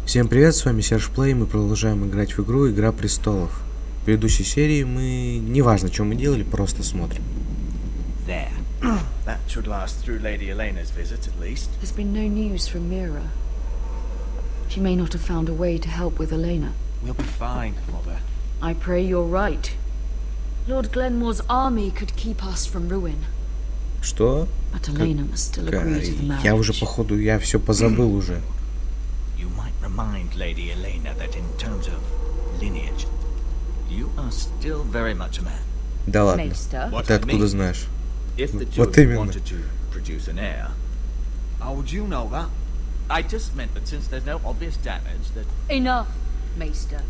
Всем привет, с вами Серж Плей, мы продолжаем играть в игру Игра Престолов. В предыдущей серии мы... неважно, что мы делали, просто смотрим. There. That should last through Lady Elena's visit, at least. There's been no news from Mira. She may not have found a way to help with Elena. We'll be fine, Mother. I pray you're right. Lord Glenmore's army could keep us from ruin. Что? But Elena must still agree to the marriage. Я уже, походу, я все позабыл уже. You might remind Lady Elena that in terms of lineage, you are still very much a man. Да ладно. Maester. Ты откуда знаешь? If the two Вот of you именно. wanted to produce an heir, how would you know that? I just meant that since there's no obvious damage, that... Enough, Maester.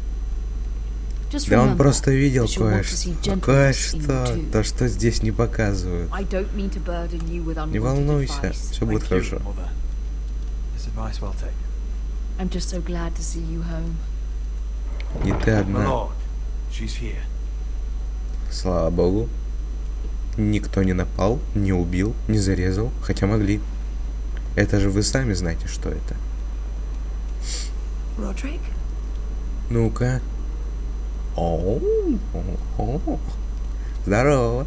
Just Да он remember просто видел that you'll want to see кое-что. gentleness in you Кое-что. too. То, что здесь не показывают. I don't mean to burden you with Не unwanted волнуйся, advice. все будет Thank you, хорошо. Mother. This advice well taken. I'm just so glad to see you home. Не ты My одна. lord, she's here. Слава богу. Никто не напал, не убил, не зарезал. Хотя могли. Это же вы сами знаете, что это. Roderick? Ну-ка. О, здорово.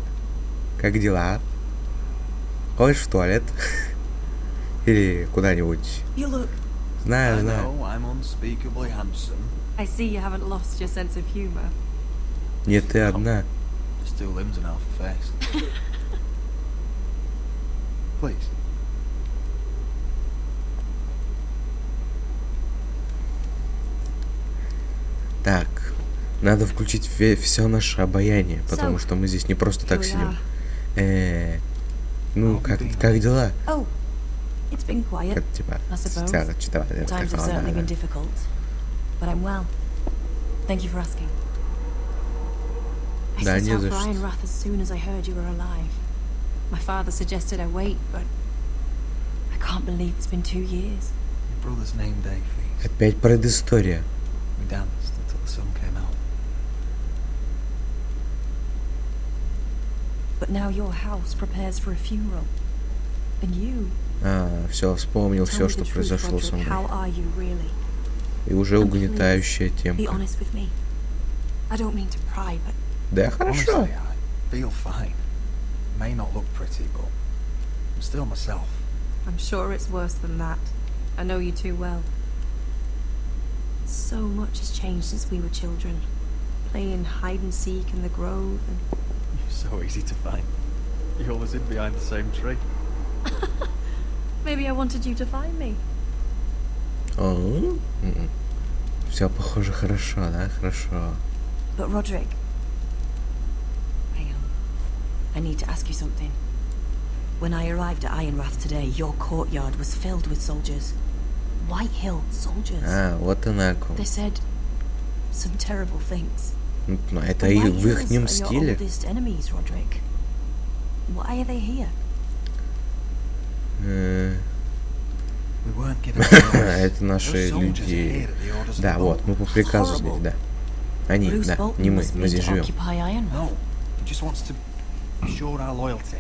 Как дела? Ходишь в туалет? Или куда-нибудь? You look. Знаю, I знаю. know I'm unspeakably handsome. I see you haven't lost your sense of humor. Нет, ты одна. There's two limbs and half a face. Please. Так, надо включить все наше обаяние, потому что мы здесь не просто так сидим. Ну, как дела? Oh, it's been quiet. Как типа? I suppose. Times have certainly been difficult, but I'm well. Thank you for asking. I Да, set не out за for что. Ironrath as soon as I heard you were alive. My father suggested I wait, but I can't believe it's been 2 years. Your brother's name day feast. Опять предыстория. We danced until the sun came out. But now your house prepares for a funeral, and you. Все, вспомнил Tell все, me что the truth, произошло со Roderick. How мной. are you really? И уже And угнетающая please, Be темка. honest with me. I don't mean to pry, but Да, хорошо. Honestly, I feel fine. May not look pretty, but I'm still myself. I'm sure it's worse than that. I know you too well. So much has changed since we were children. Playing hide and seek in the grove and... You're so easy to find. You always hid behind the same tree. Maybe I wanted you to find me. Все, похоже, хорошо, да? Хорошо. But Roderick, I need to ask you something. When I arrived at Ironrath today, your courtyard was filled with soldiers. White Hill soldiers. Вот она о ком. They said some terrible things. Ну, это The и White в ихнем Hills are your стиле. oldest enemies, Roderick. Why are they here? We weren't given a choice. Это наши Those soldiers are люди. here at the orders of Да, the вот, Lord. мы по приказу здесь, да. Они, Bruce да, Bolton не мы, must мы mean здесь to живем. occupy Ironrath. No, he just wants to assure our loyalty.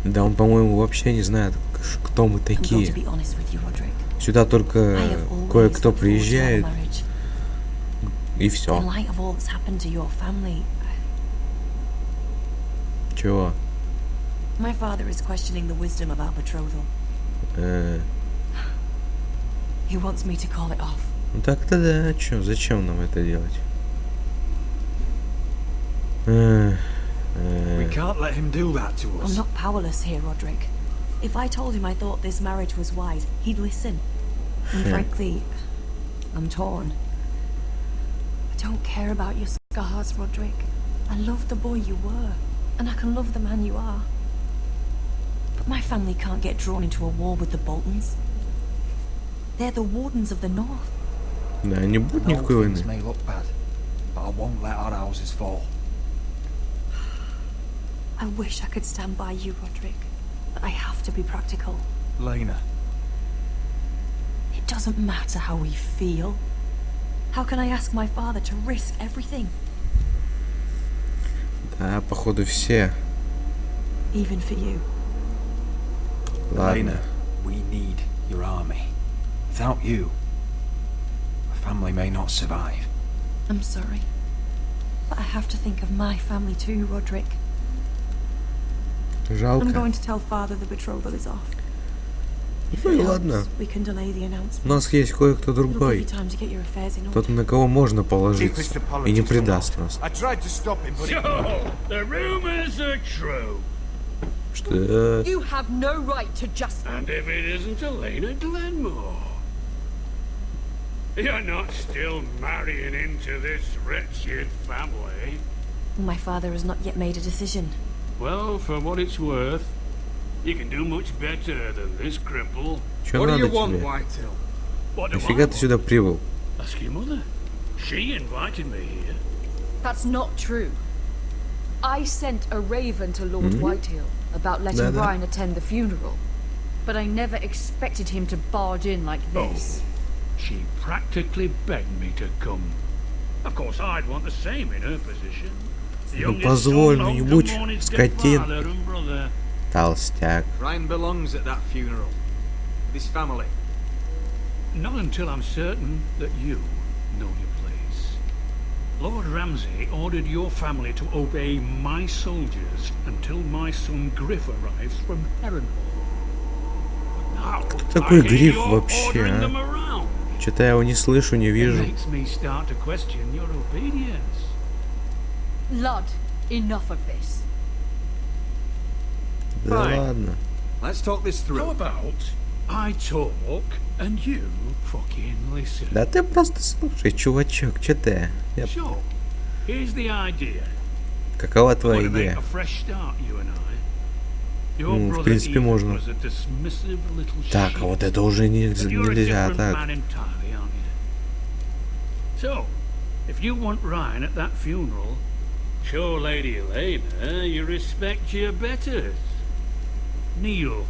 Да он, по-моему, вообще не знает, кто мы I'm going to такие. be honest with you, Roderick. Сюда только I have always кое-кто looked forward to our приезжает, marriage. и In все. light of all that's happened to your family, Чего? my father is questioning the wisdom of our betrothal. He wants me to call it off. Ну так-то да, чё, зачем нам это делать? We can't let him do that to I'm us. not powerless here, Roderick. If I told him I thought this marriage was wise, he'd listen. And frankly, I'm torn. I don't care about your scars, Roderick. I love the boy you were, and I can love the man you are. But my family can't get drawn into a war with the Boltons. They're the wardens of the North. Да, не будет I know никакой things войны. may look bad, but I won't let our houses fall. I wish I could stand by you, Roderick, but I have to be practical. Lena, It doesn't matter how we feel. How can I ask my father to risk everything? Да, походу все. Even for you. Ладно. Lena, we need your army. Without you, my family may not survive. I'm sorry. But I have to think of my family too, Roderick. I'm Жалко. going to tell father the betrothal is off. If Ну it и ладно. helps, we can delay the У announcement. нас есть кое-кто It'll give you другой. time to get your affairs in order. Тот, на кого можно положиться. Deepest И apologies не for предаст that. нас. I tried to stop him, but So, the rumors are true. Что? You have no right to just... And if it isn't Elena Glenmore? You're not still marrying into this wretched family? My father has not yet made a decision. Well, for what it's worth, you can do much better than this cripple. Чё надо тебе? Whitetail? What do I Нафига ты want? сюда прибыл? Ask your mother. She invited me here. That's not true. I sent a raven to Lord Whitehill about letting Да-да. Brian attend the funeral. But I never expected him to barge in like this. She practically begged me to come. Of course, I'd want the same in her position. The Ну youngest позволь, son ну не home будь to mourn his dead скотин. father and brother. Толстяк. Ryan belongs at that funeral. This family. Not until I'm certain that you know your place. Lord Ramsay ordered your family to obey my soldiers until my son Griff arrives from Harrenhal. But now, такой I hear Гриф you're вообще, ordering а? them around. Что-то я его не слышу, не It вижу. makes me start to question your obedience. Lud, enough of this. Да Fine. ладно. Let's talk this How through. about I talk and you fucking listen? Да ты просто слушай, чувачок, что ты? So, here's the idea. Какова Want твоя to make идея? a fresh start, you and I. Your Ну, в brother принципе, Ethan можно. was a dismissive little Так, а shit. вот это уже But you're a нельзя, different так. man entirely, aren't you? So, if you want Ryan at that funeral, show Lady Elena you respect your betters. Kneel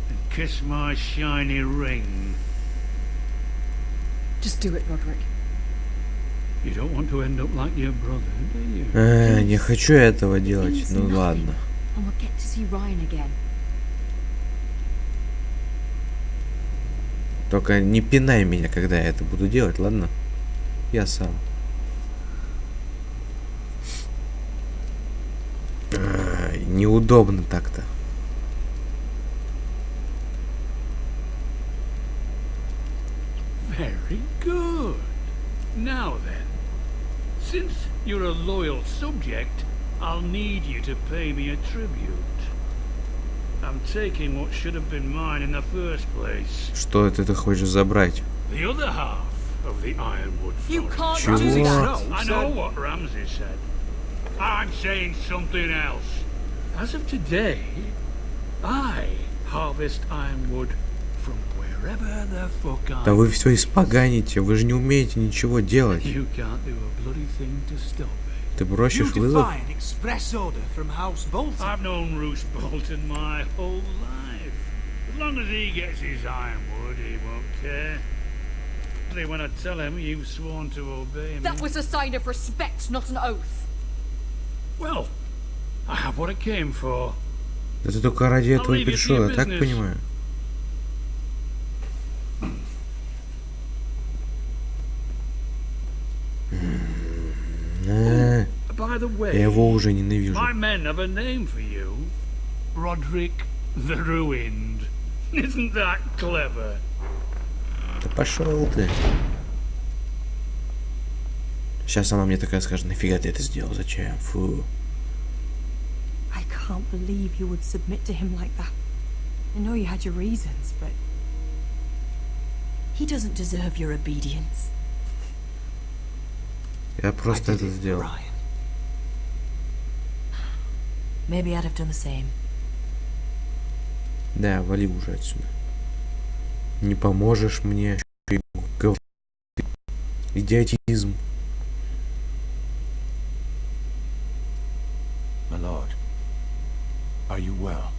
and kiss my shiny ring. Just do it, Roderick. You don't want to end up like your brother, do you? Не хочу этого делать. Means Ну nothing, ладно. And we'll get to see Ryan again. Только не пинай меня, когда я это буду делать, ладно? Я сам. Неудобно так-то. Very good. Now then, since you're a loyal subject, I'll need you to pay me a tribute. I'm taking what should have been mine in the first place. Что это ты хочешь забрать? The other half of the Ironwood You forest. can't do Чего? that. I know what Ramsay said. I'm saying something else. As of today, I harvest ironwood from wherever the fuck I Да вы все испоганите, вы же не умеете ничего делать. You can't do a bloody thing to stop me. Ты бросишь вызов? express order from House Bolton. I've known Roose Bolton my whole life. As long as he gets his ironwood, he won't care. Especially when I tell him you've sworn to obey me. That was a sign of respect, not an oath. Well, I have what I came for. Да ты только ради этого и leave you to пришел, your я так business. понимаю. By the way, Я его уже ненавижу. my men have a name for you. Roderick the Ruined. Isn't that clever? Да пошел ты. Сейчас она мне такая скажет, нафига ты это сделал, зачем? Фу. I can't believe you would submit to him like that. I know you had your reasons, but he doesn't deserve your obedience. Я просто это сделал. Ryan. Maybe I'd have done the same. Да, вали уже отсюда. Не поможешь мне. Идиотизм. My lord, are you well?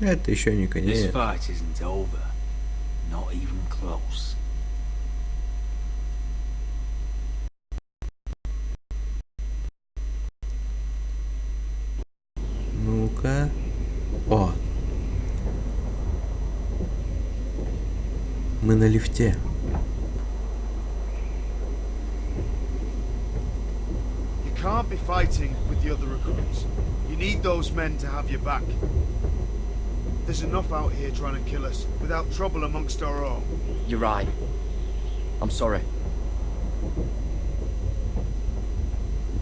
Это еще не This конец. fight isn't over. Not even close. Ну-ка. О. Мы на лифте. You can't be fighting with the other recruits. You need those men to have your back. There's enough out here trying to kill us without trouble amongst our own. You're right. I'm sorry.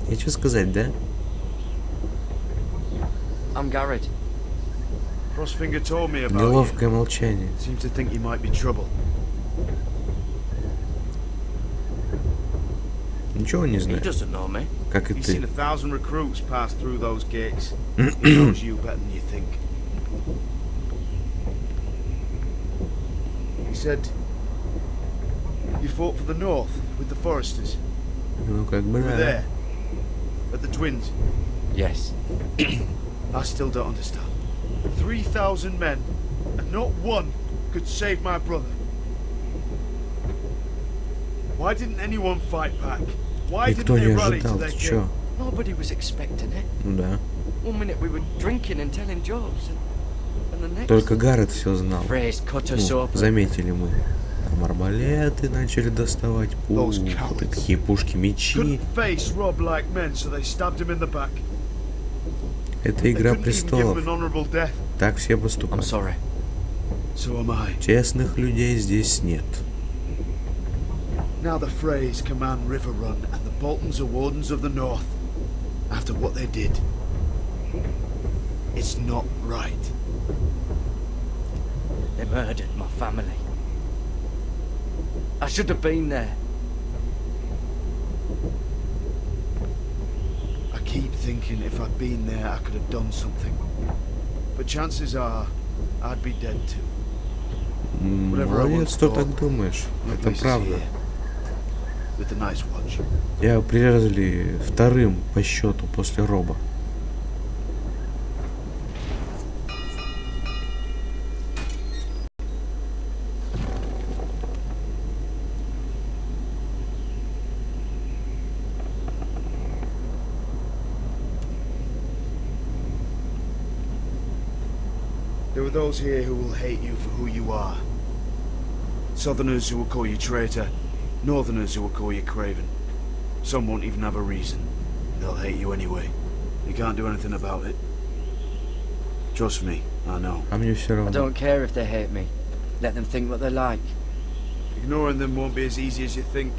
Нечего сказать, да? I'm Garrett. Crossfinger told me about you. Неловкое молчание. Seems to think you might be trouble. Ничего не He знаю. doesn't know me. Как и He's seen ты. 1,000 recruits pass through those gates. He knows you better than you think. He said you fought for the North with the Foresters. Ну как бы You were да. there at the Twins. Yes. I still don't understand. 3,000 men, and not one could save my brother. Why didn't anyone fight back? Why didn't Никто they не rally to ожидал. their Ты king? чё? Nobody was expecting it. Ну да. One minute we were drinking and telling jokes, and the next... Только Гаррет все знал. Phrase cut us Ну, open. заметили мы. Там арбалеты начали доставать. Those Пушки. cowards. Какие пушки, мечи. Couldn't face Rob like men, so they stabbed him in the back. Это They Игра couldn't even give him престолов. an honorable death. Так все I'm поступают. sorry. So am I. Честных людей здесь нет. Now the Freys command River Run, and the Boltons are wardens of the North. After what they did, it's not right. They murdered my family. I should have been there. I keep thinking if I'd been there, I could have done something. But chances are, I'd be dead too. Whatever I Молодец, once что thought, так думаешь. my Это place is правда. here, with the Night's Watch. Тебя прирезали вторым по счету после Роба. There are those here who will hate you for who you are. Southerners who will call you traitor, Northerners who will call you craven. Some won't even have a reason. They'll hate you anyway. You can't do anything about it. Trust me, I know. А мне все I равно. don't care if they hate me. Let them think what they like. Ignoring them won't be as easy as you think.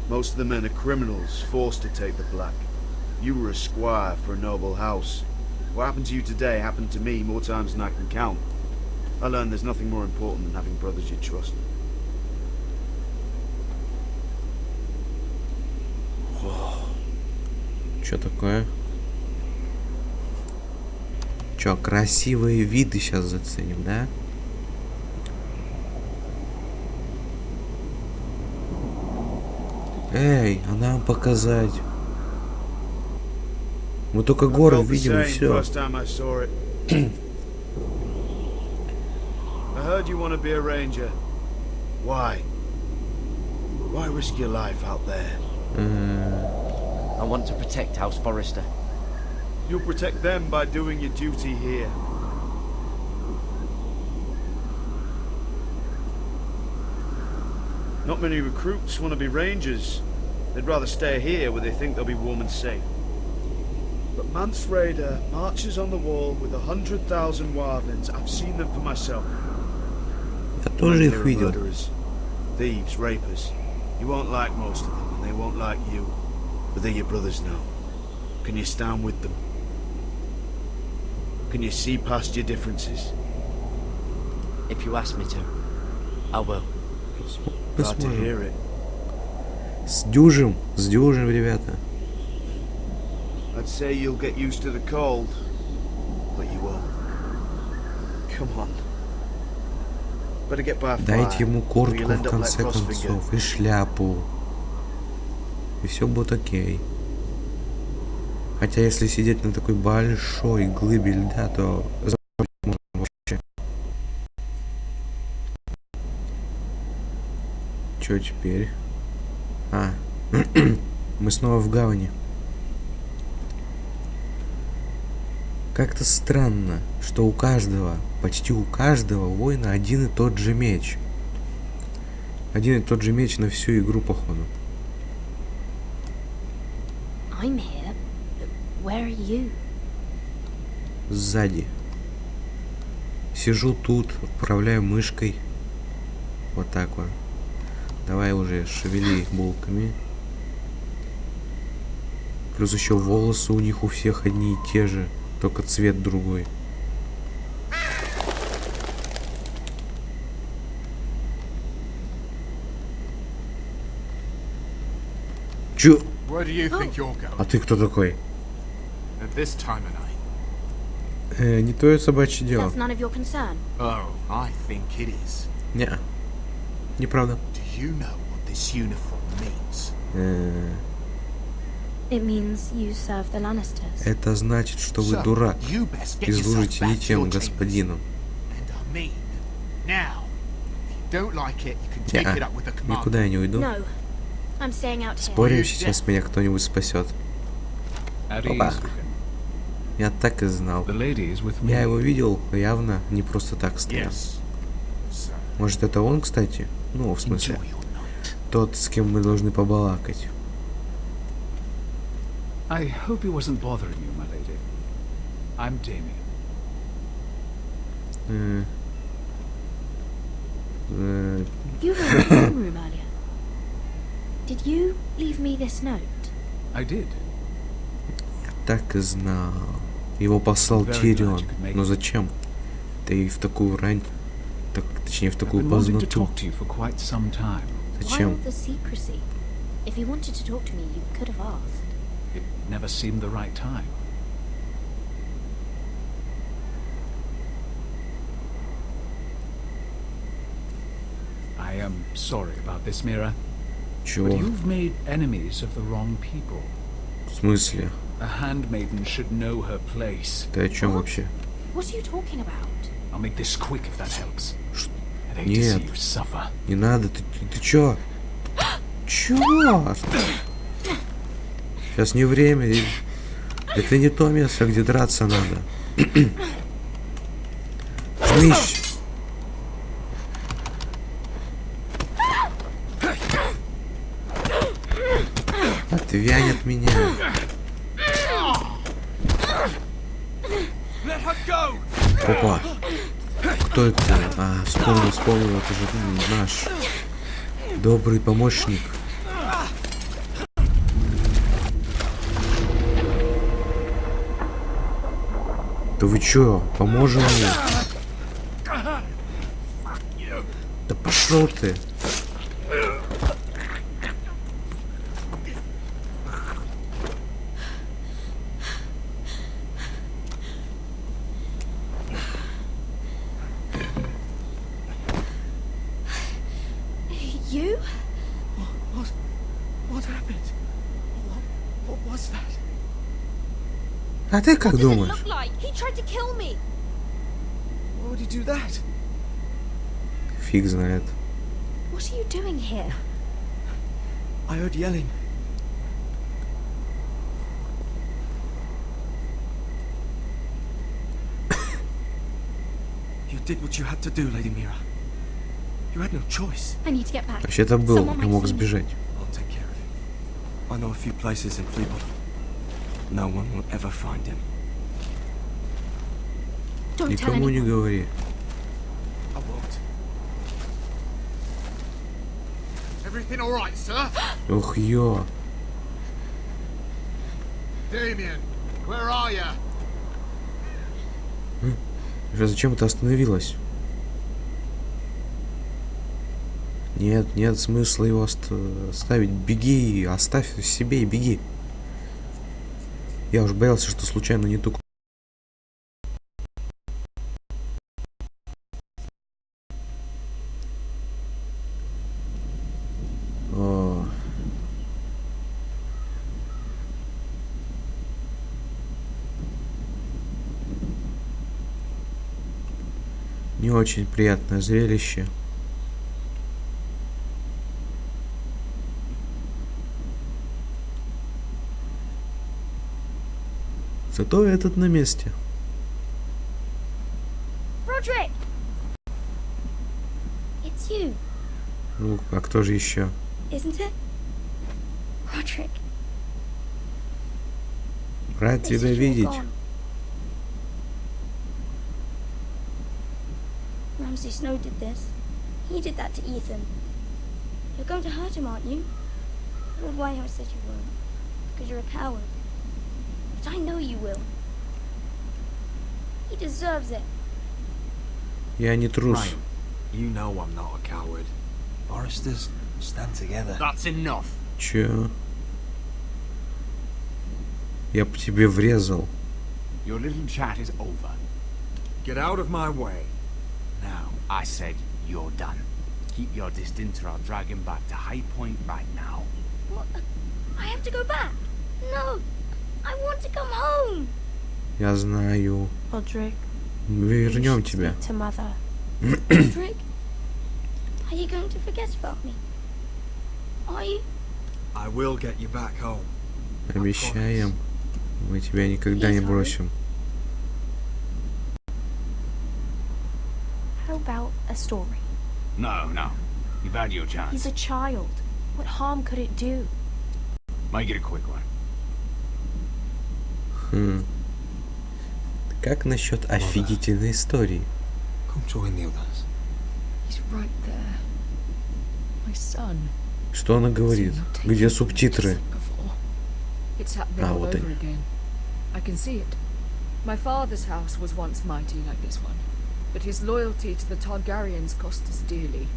Most of the men are criminals, forced to take the black. You were a squire for a noble house. What happened to you today happened to me more times than I can count. I learned there's nothing more important than having brothers you trust. Что такое? Чё, красивые виды сейчас заценим, да? Эй, а нам показать. Мы только I горы felt the видим и same все. first time I saw it. I heard you want to be a ranger. Why? Why risk your life out there? I want to protect House Forrester. You'll protect them by doing your duty here. Not many recruits want to be rangers. They'd rather stay here where they think they'll be warm and safe. But Mance Raider marches on the wall with 100,000 wildlings. I've seen them for myself. Я тоже их They're видел. murderers, thieves, rapers. You won't like most of them, and they won't like you. But they're your brothers now. Can you stand with them? Can you see past your differences? If you ask me to, I will. Glad to Посмотрим. hear it. Сдюжим, ребята. I'd say you'll get used to the cold, but you won't. Come on. Better get by a fire. Дайте ему or куртку you'll в end up like конце Crossfinger. концов и шляпу. И все будет окей. Хотя если сидеть на такой большой глыбе льда, то можно вообще. Чё теперь? А, мы снова в гавани. Как-то странно, что у каждого, почти у каждого воина один и тот же меч. Один и тот же меч на всю игру, походу. I'm here, but where are you? Сзади. Сижу тут, управляю мышкой. Вот так вот. Давай уже шевели булками. Плюс еще волосы у них у всех одни и те же, только цвет другой. Чё? Where do you think you're going? А ты кто такой? At this time of night? Не твое собачье дело. That's none of your concern. Oh, I think it is. Не, неправда. Do you know what this uniform means? It means you serve the Lannisters. Это значит, что вы So, дурак you best get и yourself служите не back to тем your господину. And I mean, now. If you don't like it, you can take it up with the commander. Никуда я не уйду. No, I'm staying out here. Спорим, сейчас меня кто-нибудь спасет. Опа. Я так и знал. Я его видел, явно не просто так стоял. Может, это он, кстати? Ну, в смысле, тот, с кем мы должны побалакать. I hope he wasn't bothering you, my lady. I'm Damien. You were in the throne room earlier. Did you leave me this note? I did. Так и знал. Его послал Тирион. Но зачем? Да и в такую рань. Так, точнее, в такую поздноту. Зачем? Why all the secrecy? If you wanted to talk to me, you could have asked. It never seemed the right time. I am sorry about this, Mira. Чего? But you've made enemies of the wrong people. В смысле? A handmaiden should know her place. Ты о чем вообще? What are you talking about? I'll make this quick if that helps. I'd hate to Нет, see you suffer. не надо, ты чё? Чё? Сейчас не время. Это не то место, где драться надо. Жмись. Отвянь от меня. Опа. Кто это? А, вспомнил, это же наш добрый помощник. Да вы чё, поможем мне? Да пошел ты. You? What happened? What was that? А ты как думаешь? Look like he tried to kill me. Why would he do that? Фиг знает. What are you doing here? I heard yelling. You did what you had to do, Lady Mira. You had no choice. I need to get back. Вообще-то был, Someone я might мог see me. сбежать. I'll take care of him. I know a few places in Fleetwood. No one will ever find him. Don't tell Никому не anyone. говори. I won't. Everything all right, sir? Ох, ё. Damien, where are you? Зачем ты остановилась? Нет, нет смысла его оставить. Беги, оставь себе и беги. Я уж боялся, что случайно не ту. О. Не очень приятное зрелище. Зато этот на месте. Roderick! It's you. Ну, а кто же еще? Isn't it? Roderick. Рад This тебя is your видеть. gone. Ramsay Snow did this. He did that to Ethan. You're going to hurt him, aren't you? Lord Whitehorse said you won't, because you're a coward. But I know you will. He deserves it. Я не трус. Ryan, you know I'm not a coward. Foresters stand together. That's enough. Чё? Я по тебе врезал. Your little chat is over. Get out of my way. Now. I said you're done. Keep your distance or I'll drag him back to High Point right now. What? I have to go back. No. I want to come home. Я знаю. Roderick, Мы вернем тебя. to mother. Roderick, are you going to forget about me? Are you? I will get you back home. Обещаем. Мы тебя никогда не бросим. How about a story? No. You've had your chance. He's a child. What harm could it do? Make it a quick one. Как насчет офигительной истории? Come join the others. He's right there. My son. Что она говорит? Где субтитры? It's happening all вот over они. again. I can see it. My father's house was once mighty like this one, but his loyalty to the Targaryens cost us dearly.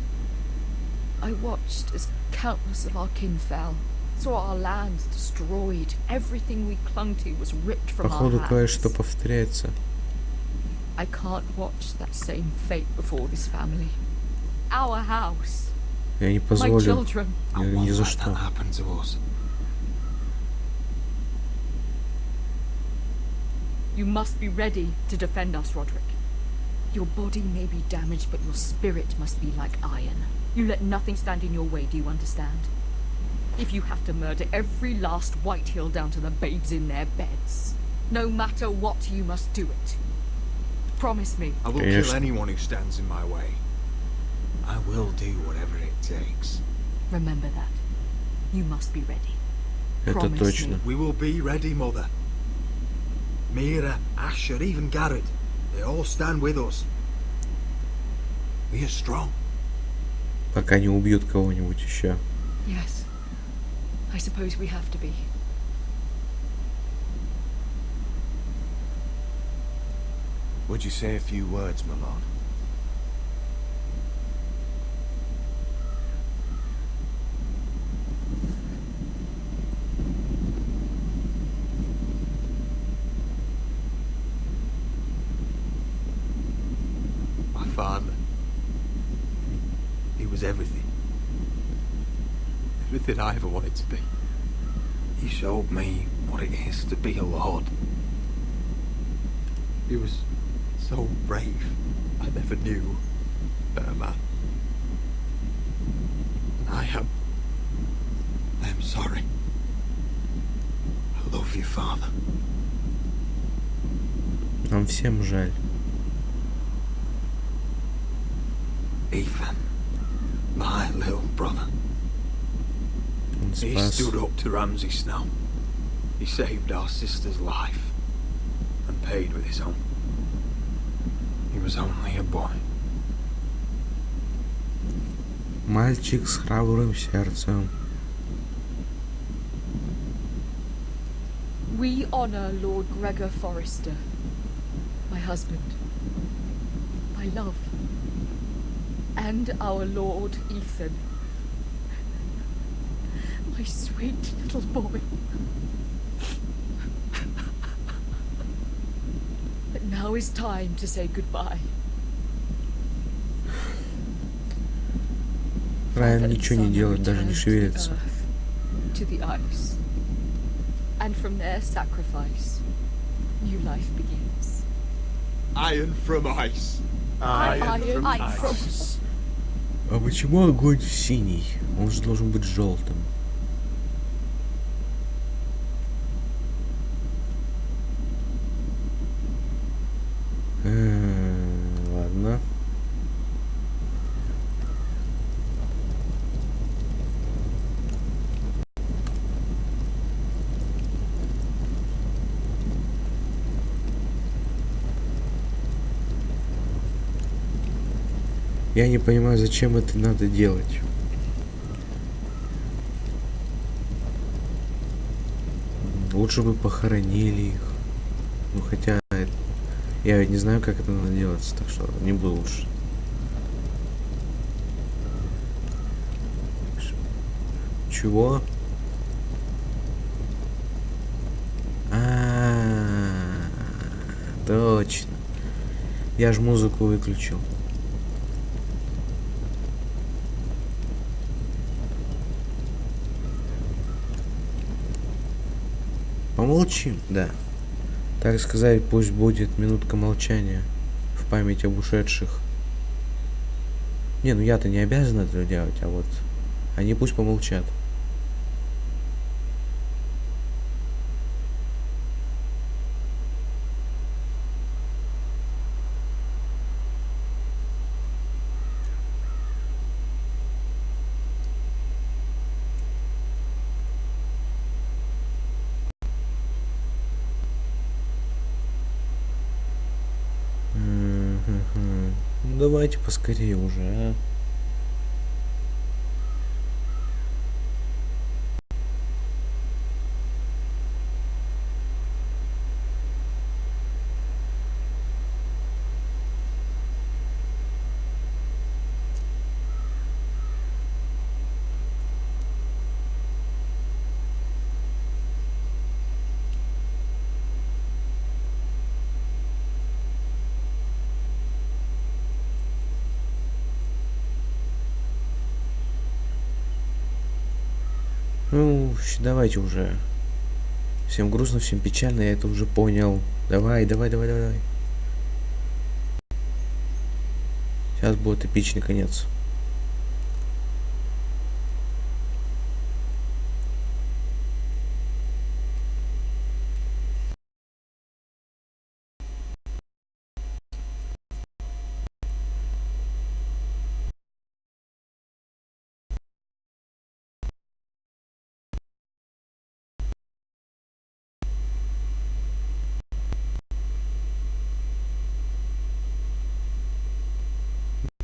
I watched as countless of our kin fell, saw our lands destroyed, everything we clung to was ripped from our Походу, hands. кое-что повторяется. I can't watch that same fate before this family. Our house. Я не My позволю. children. Ни за что. That happened to us. You must be ready to defend us, Roderick. Your body may be damaged, but your spirit must be like iron. You let nothing stand in your way, do you understand? If you have to murder every last Whitehill down to the babes in their beds, no matter what, you must do it. Promise me. I will kill anyone who stands in my way. I will do whatever it takes. Remember that. You must be ready. Это Promise точно. me. We will be ready, Mother. Mira, Asher, even Garrett, they all stand with us. We are strong. Пока не убьют кого-нибудь еще. Yes. I suppose we have to be. Would you say a few words, my lord? My father, he was everything. Everything I ever wanted to be. He showed me what it is to be a lord. He was so brave. I never knew a better man. And I am sorry. I love you, Father. Нам всем жаль. Ethan, my little brother. Он He спас. stood up to Ramsay Snow. He saved our sister's life and paid with his own. He was only a boy. Мальчик с храбрым сердцем. We honor Lord Gregor Forrester, my husband, my love, and our Lord Ethan, my sweet little boy. But now is time to say goodbye. Райан ничего не делает, даже не шевелится. To the ice. And from their sacrifice, new life begins. Iron from ice. Iron from ice. А почему огонь синий? Он же должен быть желтым. Ладно. Я не понимаю, зачем это надо делать. Лучше бы похоронили их. Ну хотя я ведь не знаю, как это надо делать, так что не буду лучше. Чего? Точно. Я ж музыку выключил. Помолчим, да. Так сказать, пусть будет минутка молчания в память об ушедших. Не, ну я-то не обязан это делать, а вот они пусть помолчат. Ну давайте поскорее уже, а. Ну, давайте уже. Всем грустно, всем печально, я это уже понял. Давай. Сейчас будет эпичный конец.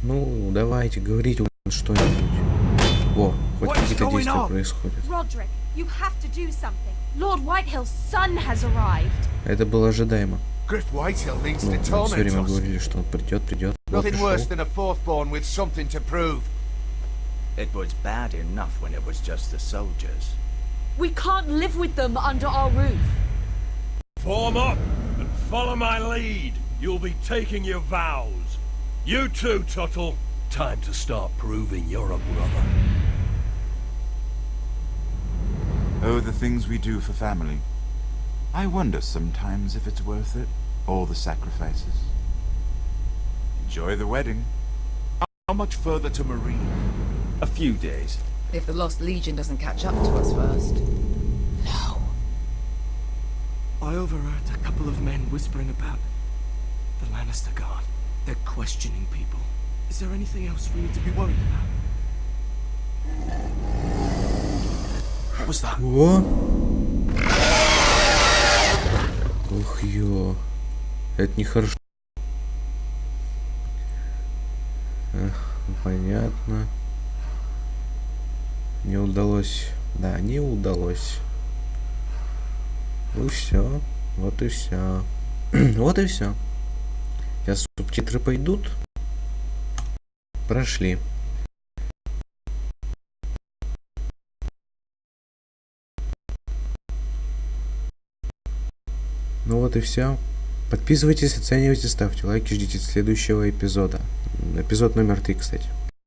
Ну, давайте, говорите что-нибудь. О, хоть какие-то действия происходят. Roderick, you have to do something. Lord Whitehill's son has arrived. Это было ожидаемо. Griff Whitehill means Ну, to все torment время us. говорили, что он придет. Вот Nothing worse пришел. than a fourth-born with something to prove. It was bad enough when it was just the soldiers. We can't live with them under our roof. Form up and follow my lead. You'll be taking your vows. You too, Tuttle. Time to start proving you're a brother. Oh, the things we do for family. I wonder sometimes if it's worth it, all the sacrifices. Enjoy the wedding. How much further to Marine? A few days. If the Lost Legion doesn't catch up to us first. No. I overheard a couple of men whispering about the Lannister Guard. They're questioning people. Is there anything else we need to be worried about? What was that? О! Ух, ё. Это нехорошо. Понятно. Не удалось. Да, не удалось. Ну все. Вот и все. Вот и все. Сейчас субтитры пойдут. Прошли. Ну вот и все. Подписывайтесь, оценивайте, ставьте лайки, ждите следующего эпизода. Эпизод номер 3, кстати.